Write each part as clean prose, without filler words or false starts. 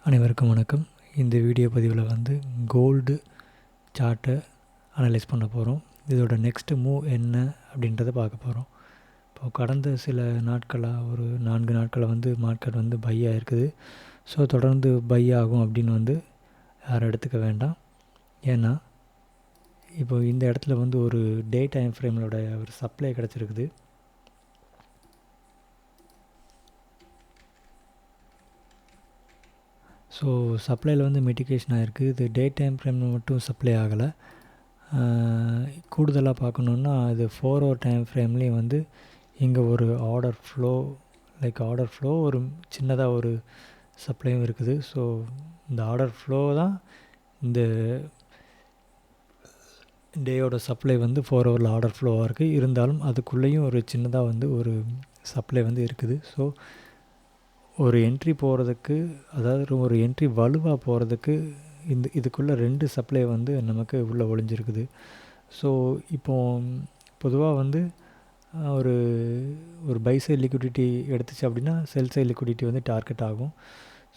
அனைவருக்கும் வணக்கம். இந்த வீடியோ பதிவில் வந்து கோல்டு சார்ட்டை அனலைஸ் பண்ண போகிறோம். இதோட நெக்ஸ்ட் மூவ் என்ன அப்படின்றத பார்க்க போகிறோம். இப்போது கடந்த சில நாட்களாக ஒரு 4 நாட்களாக வந்து மார்க்கெட் வந்து பை ஆகிருக்குது. ஸோ தொடர்ந்து பை ஆகும் அப்படின்னு வந்து யாரும் எடுத்துக்க வேண்டாம். ஏன்னா இப்போ இந்த இடத்துல வந்து ஒரு டே டைம் ஃப்ரேமோட ஒரு சப்ளை கிடச்சிருக்குது. ஸோ சப்ளையில் வந்து மிட்டிகேஷன் ஆகிருக்கு. இது டே டைம் ஃப்ரேமில் மட்டும் சப்ளை ஆகலை. கூடுதலாக பார்க்கணுன்னா அது 4 hour டைம் ஃப்ரேம்லேயும் வந்து இங்கே ஒரு ஆர்டர் ஃப்ளோ ஒரு சின்னதாக ஒரு சப்ளையும் இருக்குது. ஸோ இந்த ஆர்டர் ஃப்ளோ தான் இந்த டேயோட சப்ளை வந்து 4 hourல ஆர்டர் ஃப்ளோவாக இருக்குது. இருந்தாலும் அதுக்குள்ளேயும் ஒரு சின்னதாக வந்து ஒரு சப்ளை வந்து இருக்குது. ஸோ ஒரு என்ட்ரி போகிறதுக்கு, அதாவது ஒரு என்ட்ரி வலுவாக போகிறதுக்கு இதுக்குள்ளே 2 சப்ளை வந்து நமக்கு உள்ளே ஒளிஞ்சிருக்குது. ஸோ இப்போது பொதுவாக வந்து ஒரு ஒரு பை சைட் லிக்விடிட்டி எடுத்துச்சு அப்படின்னா செல் சைட் லிக்விடிட்டி வந்து டார்கெட் ஆகும்.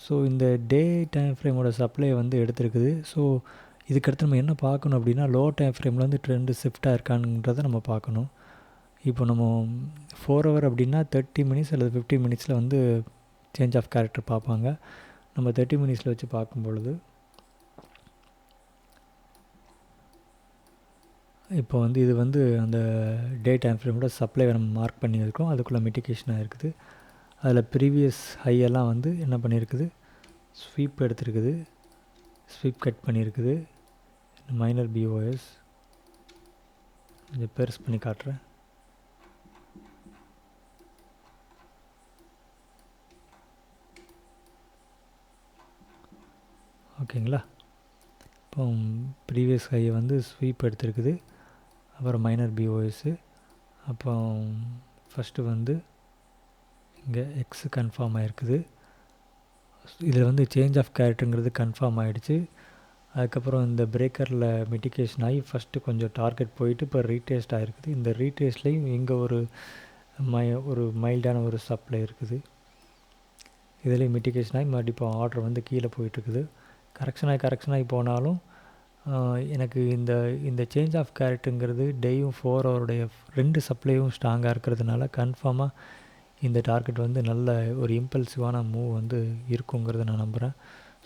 ஸோ இந்த டே டைம் ஃப்ரேமோட சப்ளை வந்து எடுத்துருக்குது. ஸோ இதுக்கடுத்து நம்ம என்ன பார்க்கணும் அப்படின்னா லோ டைம் ஃப்ரேமில் வந்து ட்ரெண்டு ஷிஃப்டாக இருக்கான்றதை நம்ம பார்க்கணும். இப்போ நம்ம 4 hour அப்படின்னா 30 minutes அல்லது 15 minutesல வந்து சேஞ்ச் ஆஃப் கேரக்டர் பார்ப்பாங்க. நம்ம 30 minutesல வச்சு பார்க்கும் பொழுது இப்போ வந்து இது வந்து அந்த டே டைம் ஃப்ரேமோட சப்ளை நம்ம மார்க் பண்ணியிருக்கோம். அதுக்குள்ளே மிட்டிகேஷனாக இருக்குது. அதில் ப்ரீவியஸ் ஹையெல்லாம் வந்து என்ன பண்ணியிருக்குது, ஸ்வீப் எடுத்துருக்குது, ஸ்வீப் கட் பண்ணியிருக்குது. மைனர் பிஓஎஸ் கொஞ்சம் பெருசு பண்ணி காட்டுறேன். ஓகேங்களா? இப்போ ப்ரீவியஸ் ஹையை வந்து ஸ்வீப் எடுத்துருக்குது. அப்புறம் மைனர் பிஓஎஸ்ஸு. அப்போ ஃபஸ்ட்டு வந்து இங்கே எக்ஸு கன்ஃபார்ம் ஆகிருக்குது. இதில் வந்து சேஞ்ச் ஆஃப் கேரக்டருங்கிறது கன்ஃபார்ம் ஆகிடுச்சு. அதுக்கப்புறம் இந்த பிரேக்கரில் மிட்டிகேஷன் ஆகி ஃபஸ்ட்டு கொஞ்சம் டார்கெட் போயிட்டு இப்போ ரீடேஸ்ட் ஆகிருக்குது. இந்த ரீடேஸ்ட்லேயும் இங்கே ஒரு மைல்டான ஒரு சப்ளை இருக்குது. இதுலேயும் மிட்டிகேஷன் ஆகி மறுபடியும் இப்போ ஆர்டர் வந்து கீழே போயிட்டுருக்குது. கரெக்ஷன் ஆகி போனாலும் எனக்கு இந்த சேஞ்ச் ஆஃப் கேரக்டருங்கிறது டேயும் 4 hourடைய 2 சப்ளையும் ஸ்ட்ராங்காக இருக்கிறதுனால கன்ஃபார்மாக இந்த டார்கெட் வந்து நல்ல ஒரு இம்பல்சிவான மூவ் வந்து இருக்குங்கிறத நான் நம்புகிறேன்.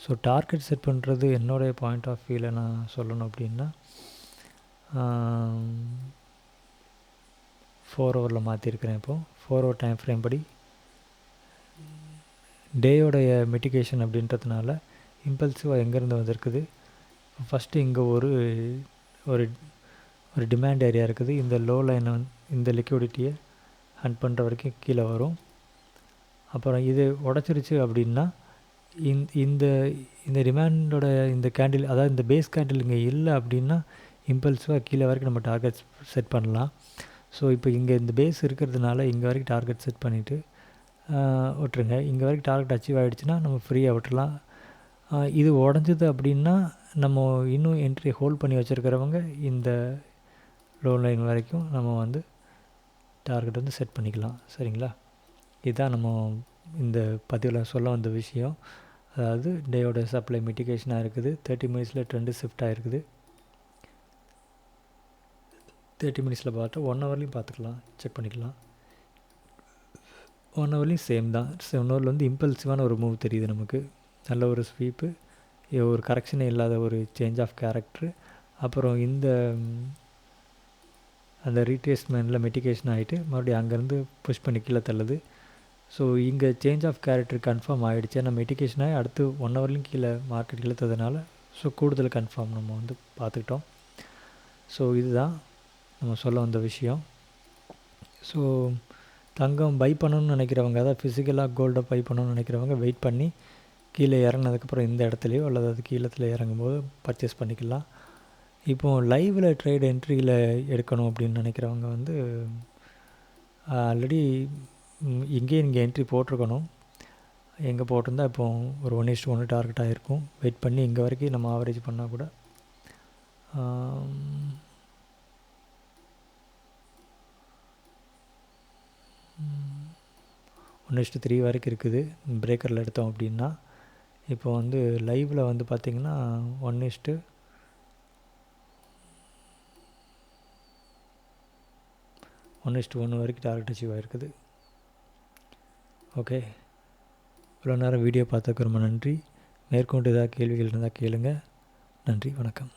ஸோ டார்கெட் செட் பண்ணுறது என்னுடைய பாயிண்ட் ஆஃப் வியூவில் நான் சொல்லணும் அப்படின்னா 4 hourல மாற்றிருக்கிறேன். இப்போது 4 hour டைம் ஃப்ரேம் படி டேயோடைய மிட்டிகேஷன் அப்படின்றதுனால இம்பல்சிவாக எங்கேருந்து வந்திருக்குது. ஃபஸ்ட்டு இங்கே ஒரு ஒரு டிமாண்ட் ஏரியா இருக்குது. இந்த லோ லைனை இந்த லிக்விடிட்டியை ஹண்ட் பண்ணுற வரைக்கும் கீழே வரும். அப்புறம் இது உடச்சிருச்சு அப்படின்னா இந்த இந்த டிமாண்டோட இந்த கேண்டில், அதாவது இந்த பேஸ் கேண்டில் இங்கே இல்லை அப்படின்னா இம்பல்சிவாக கீழே வரைக்கும் நம்ம டார்கெட் செட் பண்ணலாம். ஸோ இப்போ இங்கே இந்த பேஸ் இருக்கிறதுனால இங்கே வரைக்கும் டார்கெட் செட் பண்ணிவிட்டு விட்டுருங்க. இங்கே வரைக்கும் டார்கெட் அச்சீவ் ஆகிடுச்சுன்னா நம்ம ஃப்ரீயாக விட்டுறலாம். இது உடஞ்சிது அப்படின்னா நம்ம இன்னும் என்ட்ரி ஹோல்ட் பண்ணி வச்சுருக்கிறவங்க இந்த லோ லைன் வரைக்கும் நம்ம வந்து டார்கெட் வந்து செட் பண்ணிக்கலாம். சரிங்களா? இதுதான் நம்ம இந்த பதிவில் சொல்ல வந்த விஷயம். அதாவது டேயோட சப்ளை மிட்டிகேஷனாக இருக்குது. 30 minutesல ட்ரெண்டு ஷிஃப்ட் ஆகிருக்குது. 30 minutesல பார்த்தா 1 hourலையும் பார்த்துக்கலாம், செக் பண்ணிக்கலாம். 1 hourலையும் சேம் தான். 1 hourல வந்து இம்பல்சிவான ஒரு மூவ் தெரியுது நமக்கு. நல்ல ஒரு ஸ்வீப்பு, ஒரு கரெக்ஷனே இல்லாத ஒரு சேஞ்ச் ஆஃப் கேரக்டரு. அப்புறம் அந்த ரீட்ரேஸ்மெண்ட்டில் மிட்டிகேஷன் ஆகிட்டு மறுபடியும் அங்கேருந்து புஷ் பண்ணி கீழே தள்ளுது. ஸோ இங்கே சேஞ்ச் ஆஃப் கேரக்டர் கன்ஃபார்ம் ஆகிடுச்சு. நம்ம மிட்டிகேஷன் ஆகி அடுத்து 1 hourலையும் கீழே மார்க்கெட் இழுத்ததுனால ஸோ கூடுதல் கன்ஃபார்ம் நம்ம வந்து பார்த்துக்கிட்டோம். ஸோ இதுதான் நம்ம சொல்ல வந்த விஷயம். ஸோ தங்கம் பை பண்ணணும்னு நினைக்கிறவங்க, அதாவது ஃபிசிக்கலாக கோல்டை பை பண்ணணும்னு நினைக்கிறவங்க வெயிட் பண்ணி கீழே இறங்கினதுக்கப்புறம் இந்த இடத்துலையோ அல்லது அது கீழத்தில் இறங்கும்போது பர்ச்சேஸ் பண்ணிக்கலாம். இப்போது லைவில் ட்ரேட் என்ட்ரியில் எடுக்கணும் அப்படின்னு நினைக்கிறவங்க வந்து ஆல்ரெடி இங்கேயே நீங்கள் என்ட்ரி போட்டிருக்கணும். எங்கே போட்டிருந்தா இப்போ ஒரு 1:1 டார்கெட் ஆகிருக்கும். வெயிட் பண்ணி இங்கே வரைக்கும் நம்ம ஆவரேஜ் பண்ணால் கூட 1:3 வரைக்கும் இருக்குது. பிரேக்கரில் எடுத்தோம் அப்படின்னா இப்போ வந்து லைவில் வந்து பார்த்திங்கன்னா 1:1 வரைக்கும் டார்கெட் அச்சீவ் ஆகிருக்குது. ஓகே, இவ்வளோ நேரம் வீடியோ பார்த்ததுக்கு ரொம்ப நன்றி. மேற்கொண்டு ஏதாவது கேள்விகள் இருந்தால் கேளுங்க. நன்றி, வணக்கம்.